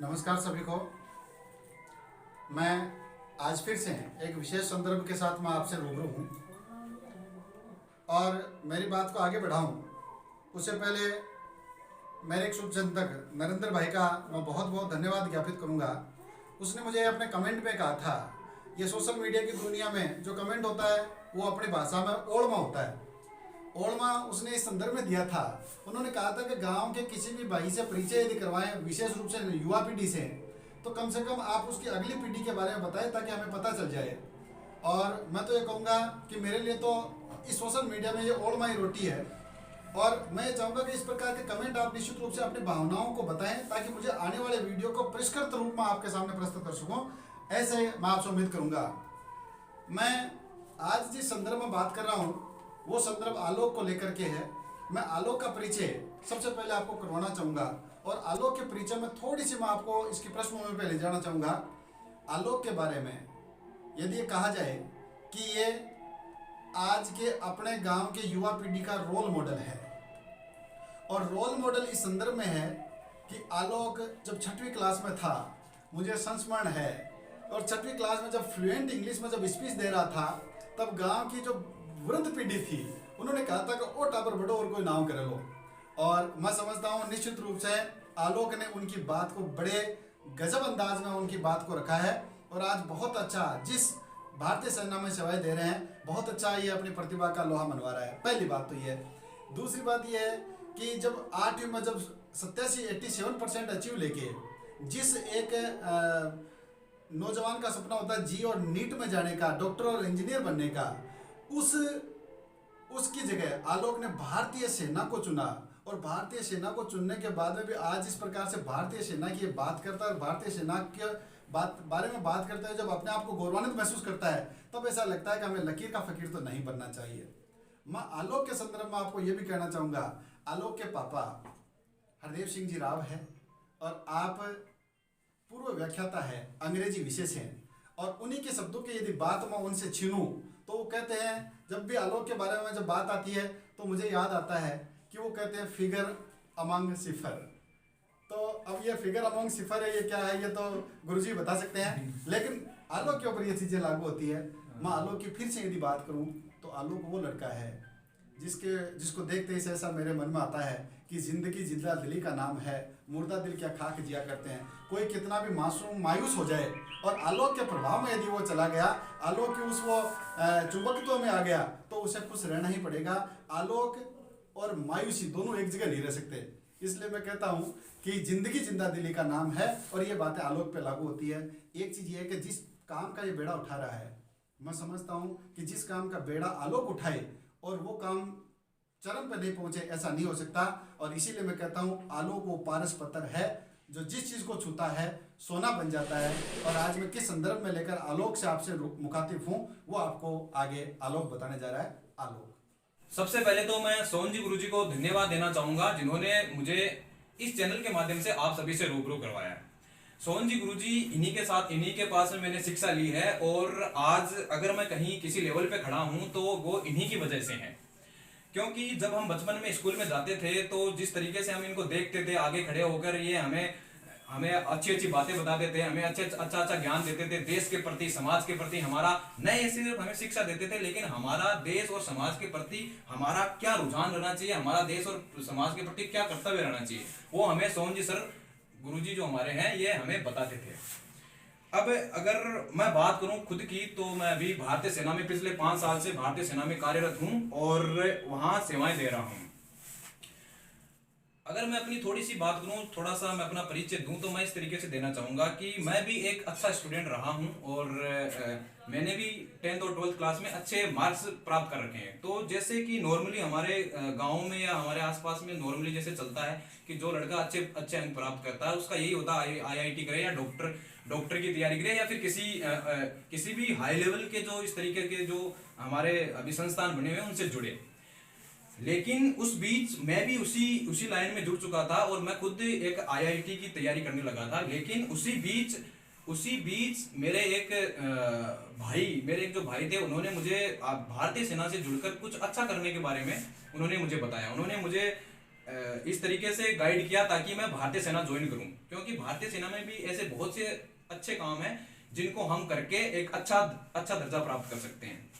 नमस्कार सभी को। मैं आज फिर से एक विशेष संदर्भ के साथ मैं आपसे रूबरू हूँ और मेरी बात को आगे बढ़ाऊँ उससे पहले मेरे एक शुभचिंतक नरेंद्र भाई का मैं बहुत बहुत धन्यवाद ज्ञापित करूँगा। उसने मुझे अपने कमेंट में कहा था, ये सोशल मीडिया की दुनिया में जो कमेंट होता है वो अपनी भाषा में ओड़मा होता है। ओड़मा उसने इस संदर्भ में दिया था, उन्होंने कहा था कि गांव के किसी भी भाई से परिचय यदि करवाएं, विशेष रूप से युवा पीढ़ी से, तो कम से कम आप उसकी अगली पीढ़ी के बारे में बताएं ताकि हमें पता चल जाए। और मैं तो ये कहूँगा कि मेरे लिए तो इस सोशल मीडिया में ये ओड़मा ही रोटी है। और मैं ये चाहूँगा कि इस प्रकार के कमेंट आप निश्चित रूप से अपनी भावनाओं को बताएं ताकि मुझे आने वाले वीडियो को परिष्कृत रूप में आपके सामने प्रस्तुत कर सकूँ। ऐसे मैं आपसे उम्मीद करूँगा। मैं आज जिस संदर्भ में बात कर रहा हूँ वो संदर्भ आलोक को लेकर के है। मैं आलोक का परिचय सबसे पहले आपको करवाना चाहूँगा और आलोक के परिचय में थोड़ी सी मैं आपको इसकी पृष्ठभूमि पे ले जाना चाहूँगा। आलोक के बारे में यदि ये कहा जाए कि ये आज के अपने गांव के युवा पीढ़ी का रोल मॉडल है, और रोल मॉडल इस संदर्भ में है कि आलोक जब 6वीं क्लास में था, मुझे संस्मरण है, और 6वीं क्लास में जब फ्लुएंट इंग्लिश में जब स्पीच दे रहा था तब गांव की जो वृद्ध पीढ़ी थी उन्होंने कहा था कि ओ टाबर बढ़ो और कोई नाम कर लो। और मैं समझता हूँ निश्चित रूप से आलोक ने उनकी बात को बड़े गजब अंदाज में उनकी बात को रखा है और आज बहुत अच्छा जिस भारतीय सेना में सेवाएं दे रहे हैं, बहुत अच्छा ये अपनी प्रतिभा का लोहा मनवा रहा है। पहली बात तो ये है। दूसरी बात ये है कि जब 8वीं में जब 87% अचीव लेके जिस एक नौजवान का सपना होता है जी और नीट में जाने का, डॉक्टर और इंजीनियर बनने का, उसकी जगह आलोक ने भारतीय सेना को चुना। और भारतीय सेना को चुनने के बाद में भी आज इस प्रकार से भारतीय सेना की बात करता है, भारतीय सेना के बारे में बात करता है, जब अपने आप को गौरवान्वित महसूस करता है तब ऐसा लगता है कि हमें लकीर का फकीर तो नहीं बनना चाहिए। मैं आलोक के संदर्भ में आपको ये भी कहना चाहूँगा, आलोक के पापा हरदेव सिंह जी राव है और आप पूर्व व्याख्याता है, अंग्रेजी विषय से, और उन्हीं के शब्दों की यदि बात मैं उनसे छीनूं तो वो कहते हैं, जब भी आलोक के बारे में जब बात आती है तो मुझे याद आता है कि वो कहते हैं फिगर अमंग सिफर। तो अब ये फिगर अमंग सिफर है, ये क्या है, ये तो गुरुजी बता सकते हैं, लेकिन आलोक के ऊपर ये चीज़ें लागू होती है। मैं आलोक की फिर से यदि बात करूं तो आलोक वो लड़का है जिसको देखते ही ऐसा मेरे मन में आता है कि जिंदगी जिंदा दिली का नाम है, मुर्दा दिल क्या खाक जिया करते हैं। कोई कितना भी मासूम मायूस हो जाए और आलोक के प्रभाव में यदि वो चला गया, आलोक की उस वो चुंबकत्व में आ गया, तो उसे खुश रहना ही पड़ेगा। आलोक और मायूसी दोनों एक जगह नहीं रह सकते। इसलिए मैं कहता हूँ कि जिंदगी जिंदा दिली का नाम है और ये बातें आलोक पे लागू होती है। एक चीज़ ये है कि जिस काम का ये बेड़ा उठा रहा है, मैं समझता हूँ कि जिस काम का बेड़ा आलोक उठाए और वो काम चरम पे नहीं पहुंचे, ऐसा नहीं हो सकता। और इसीलिए मैं कहता हूँ आलोक वो पारस पत्थर है जो जिस चीज़ को छूता है सोना बन जाता है। और आज मैं किस संदर्भ में लेकर आलोक से आपसे मुखातिब हूँ वो आपको आगे आलोक बताने जा रहा है। आलोक, सबसे पहले तो मैं सोहन जी गुरुजी को धन्यवाद देना चाहूंगा जिन्होंने मुझे इस चैनल के माध्यम से आप सभी से रूबरू करवाया है। सोहन जी गुरुजी इन्हीं के पास में मैंने शिक्षा ली है और आज अगर मैं कहीं किसी लेवल पे खड़ा हूं तो वो इन्हीं की वजह से है। क्योंकि जब हम बचपन में स्कूल में जाते थे तो जिस तरीके से हम इनको देखते थे आगे खड़े होकर, ये हमें अच्छी अच्छी बातें बताते थे, हमें अच्छा ज्ञान देते थे देश के प्रति, समाज के प्रति। हमारा नए सिर्फ हमें शिक्षा देते थे, लेकिन हमारा देश और समाज के प्रति हमारा क्या रुझान रहना चाहिए, हमारा देश और समाज के प्रति क्या कर्तव्य रहना चाहिए, वो हमें सोहन जी सर गुरुजी जो हमारे हैं ये हमें बताते थे। अब अगर मैं बात करूं खुद की तो मैं अभी भारतीय सेना में पिछले 5 साल से भारतीय सेना में कार्यरत हूं और वहां सेवाएं दे रहा हूं। अगर मैं अपनी थोड़ी सी बात करूं, थोड़ा सा मैं अपना परिचय दूं तो मैं इस तरीके से देना चाहूंगा कि मैं भी एक अच्छा स्टूडेंट रहा हूं और मैंने भी 10th और 12th क्लास में अच्छे मार्क्स प्राप्त कर रखे हैं। तो जैसे कि नॉर्मली हमारे गांव में या हमारे आसपास में नॉर्मली जैसे चलता है कि जो लड़का अच्छे अंक प्राप्त करता है उसका यही होता है IIT करे या डॉक्टर की तैयारी करे या फिर किसी भी हाई लेवल के जो इस तरीके के जो हमारे अभी संस्थान बने हुए हैं उनसे जुड़े। लेकिन उस बीच मैं भी उसी लाइन में जुड़ चुका था और मैं खुद एक IIT की तैयारी करने लगा था। लेकिन उसी बीच मेरे एक जो भाई थे उन्होंने मुझे भारतीय सेना से जुड़कर कुछ अच्छा करने के बारे में उन्होंने मुझे बताया। उन्होंने मुझे इस तरीके से गाइड किया ताकि मैं भारतीय सेना ज्वाइन करूं, क्योंकि भारतीय सेना में भी ऐसे बहुत से अच्छे काम हैं जिनको हम करके एक अच्छा अच्छा दर्जा प्राप्त कर सकते हैं।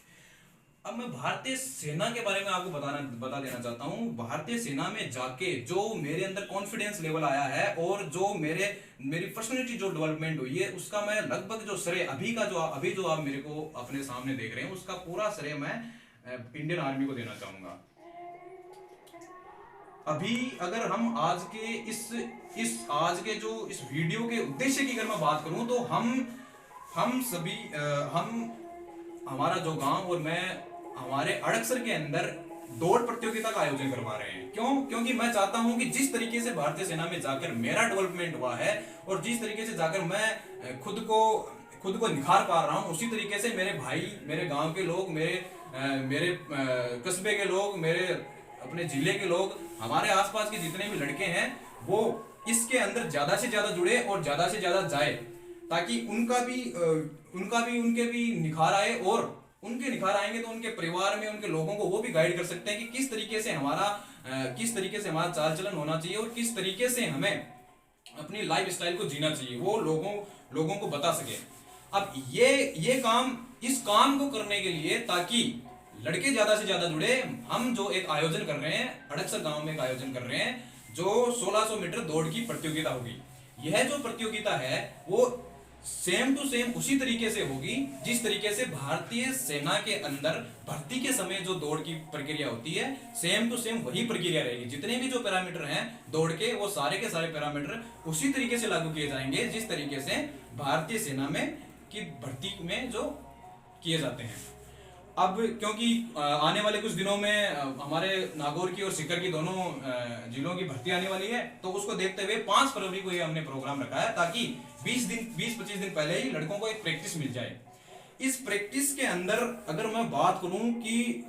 अब मैं भारतीय सेना के बारे में आपको बता देना चाहता हूँ। भारतीय सेना में जाके जो मेरे अंदर कॉन्फिडेंस लेवल आया है और जो मेरी पर्सनैलिटी जो डेवलपमेंट हुई है, उसका मैं लगभग जो श्रेय अभी जो आप मेरे को अपने सामने देख रहे हैं, उसका पूरा श्रेय मैं इंडियन आर्मी को देना चाहूंगा। अभी अगर हम आज के आज के जो इस वीडियो के उद्देश्य की अगर मैं बात करूं, तो हम सभी हमारा जो गांव और मैं हमारे अड़कसर के अंदर दौड़ प्रतियोगिता का आयोजन करवा रहे हैं। क्योंकि मैं चाहता हूं कि जिस तरीके से भारतीय सेना में जाकर मेरा डेवलपमेंट हुआ है और जिस तरीके से जाकर मैं खुद को निखार पा रहा हूं, उसी तरीके से मेरे भाई, मेरे गांव के लोग, मेरे कस्बे के लोग, मेरे अपने जिले के लोग, हमारे आसपास के जितने भी लड़के हैं, वो इसके अंदर ज्यादा से ज्यादा जुड़े और ज्यादा से ज्यादा जाए, ताकि उनके भी निखार आए, और उनके निखार आएंगे तो उनके परिवार में उनके लोगों को वो भी गाइड कर सकते हैं कि किस तरीके से हमारा चाल चलन होना चाहिए और किस तरीके से हमें अपनी लाइफ स्टाइल को जीना चाहिए, वो लोगों को बता सके। अब इस काम को करने के लिए, ताकि लड़के ज्यादा से ज्यादा जुड़े, हम जो एक आयोजन कर रहे हैं, अड़कसर गांव में एक आयोजन कर रहे हैं, जो 1600 मीटर दौड़ की प्रतियोगिता होगी। यह जो प्रतियोगिता है वो सेम टू सेम उसी तरीके से होगी जिस तरीके से भारतीय सेना के अंदर भर्ती के समय जो दौड़ की प्रक्रिया होती है, सेम टू सेम वही प्रक्रिया रहेगी। जितने भी जो पैरामीटर हैं दौड़ के, वो सारे के सारे पैरामीटर उसी तरीके से लागू किए जाएंगे जिस तरीके से भारतीय सेना में की भर्ती में जो किए जाते हैं। अब क्योंकि आने वाले कुछ दिनों में हमारे नागौर की और सीकर की दोनों जिलों की भर्ती आने वाली है, तो उसको देखते हुए 5 फरवरी को ये हमने प्रोग्राम रखा है, ताकि 20-25 दिन पहले ही लड़कों को एक प्रैक्टिस मिल जाए। इस प्रैक्टिस के अंदर अगर मैं बात करूं कि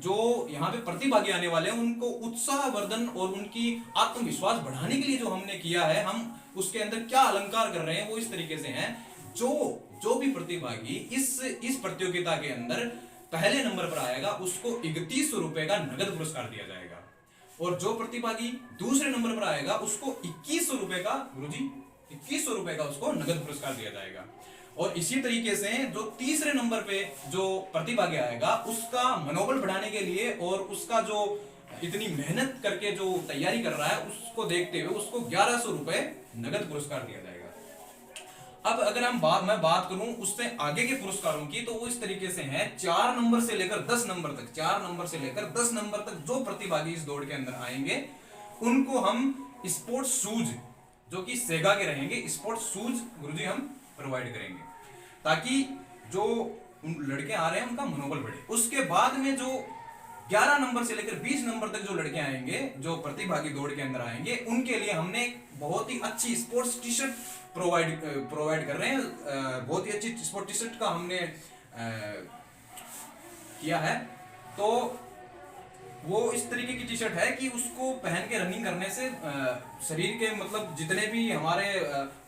जो यहाँ पे प्रतिभागी आने वाले हैं, उनको उत्साहवर्धन और उनकी आत्मविश्वास बढ़ाने के लिए जो हमने किया है, हम उसके अंदर क्या अलंकार कर रहे हैं वो इस तरीके से हैं। जो भी प्रतिभागी इस प्रतियोगिता के अंदर पहले नंबर पर आएगा, उसको 3100 रुपए का नगद पुरस्कार दिया जाएगा, और जो प्रतिभागी दूसरे नंबर पर आएगा उसको 2100 रुपए का, गुरुजी 2100 रुपए का उसको नगद पुरस्कार दिया जाएगा। और इसी तरीके से जो तीसरे नंबर पे जो प्रतिभागी आएगा, उसका मनोबल बढ़ाने के लिए और उसका जो इतनी मेहनत करके जो तैयारी कर रहा है, उसको देखते हुए उसको 1100 रुपए नगद पुरस्कार दिया जाएगा। अब अगर मैं बात करूं उससे आगे के पुरस्कारों की, तो वो इस तरीके से हैं। 4 नंबर से लेकर 10 नंबर तक, 4 नंबर से लेकर 10 नंबर तक जो प्रतिभागी इस दौड़ के अंदर आएंगे, उनको हम स्पोर्ट्स शूज, जो कि सेगा के रहेंगे, स्पोर्ट्स शूज गुरुजी हम प्रोवाइड करेंगे, ताकि जो लड़के आ रहे हैं उनका मनोबल बढ़े। उसके बाद में जो 11 नंबर से लेकर 20 नंबर तक जो लड़के आएंगे, जो प्रतिभागी दौड़ के अंदर आएंगे, उनके लिए हमने बहुत ही अच्छी स्पोर्ट्स टी शर्ट प्रोवाइड कर रहे हैं। बहुत ही अच्छी स्पोर्ट्स टी शर्ट का हमने किया है। तो वो इस तरीके की टी शर्ट है कि उसको पहन के रनिंग करने से शरीर के मतलब जितने भी हमारे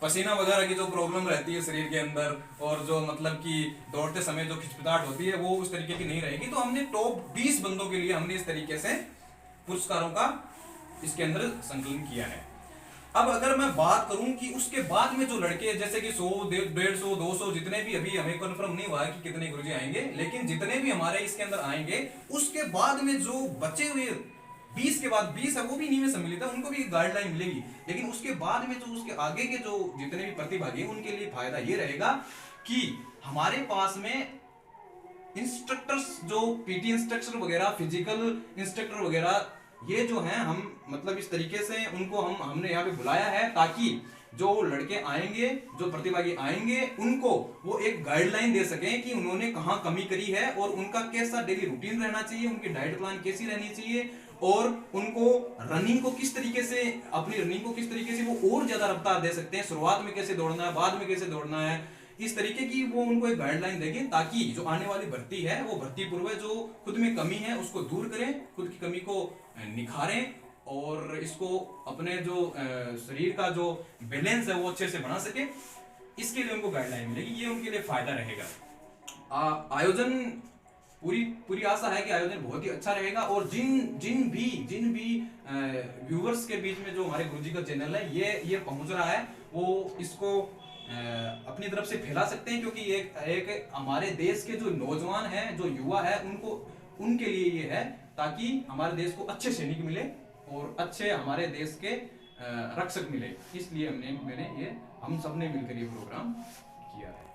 पसीना वगैरह की जो प्रॉब्लम रहती है शरीर के अंदर, और जो मतलब कि दौड़ते समय जो खिचपिटाहट होती है, वो उस तरीके की नहीं रहेगी। तो हमने टॉप 20 बंदों के लिए हमने इस तरीके से पुरस्कारों का इसके अंदर संकलन किया है। अब अगर मैं बात करूं कि उसके बाद में जो लड़के, जैसे कि 100, 150, 200, जितने भी, अभी हमें कंफर्म नहीं हुआ है कि कितने गुरुजी आएंगे, लेकिन जितने भी हमारे इसके अंदर आएंगे, उसके बाद में जो बचे हुए 20 के बाद 20 है, वो भी इन्हीं में सम्मिलित है, उनको भी गाइडलाइन मिलेगी। लेकिन उसके बाद में जो उसके आगे के जो जितने भी प्रतिभागी हैं, उनके लिए फायदा ये रहेगा कि हमारे पास में इंस्ट्रक्टर्स, जो पीटी इंस्ट्रक्टर वगैरह, फिजिकल इंस्ट्रक्टर वगैरह, ये जो हैं, हम मतलब इस तरीके से उनको हमने यहाँ पे बुलाया है, ताकि जो लड़के आएंगे, जो प्रतिभागी आएंगे, उनको वो एक गाइडलाइन दे सकें कि उन्होंने कहाँ कमी करी है और उनका कैसा डेली रूटीन रहना चाहिए, उनकी डाइट प्लान कैसी रहनी चाहिए, और उनको रनिंग को किस तरीके से, अपनी रनिंग को किस तरीके से वो और ज्यादा रफ्तार दे सकते हैं, शुरुआत में कैसे दौड़ना है, बाद में कैसे दौड़ना है, इस तरीके की वो उनको एक गाइडलाइन देंगे, ताकि जो आने वाली भर्ती है, वो भर्ती पूर्व जो खुद में कमी है उसको दूर करें, खुद की कमी को निखारें, और इसको अपने जो शरीर का जो बैलेंस है वो अच्छे से बना सके। इसके लिए उनको गाइडलाइन मिलेगी, ये उनके लिए फायदा रहेगा। आयोजन पूरी पूरी आशा है कि आयोजन बहुत ही अच्छा रहेगा। और जिन भी व्यूवर्स के बीच में जो हमारे गुरुजी का चैनल है ये पहुंच रहा है, वो इसको अपनी तरफ से फैला सकते हैं, क्योंकि एक हमारे देश के जो नौजवान हैं, जो युवा है, उनके लिए ये है, ताकि हमारे देश को अच्छे सैनिक मिले और अच्छे हमारे देश के रक्षक मिले। इसलिए हम सबने मिलकर ये प्रोग्राम किया है।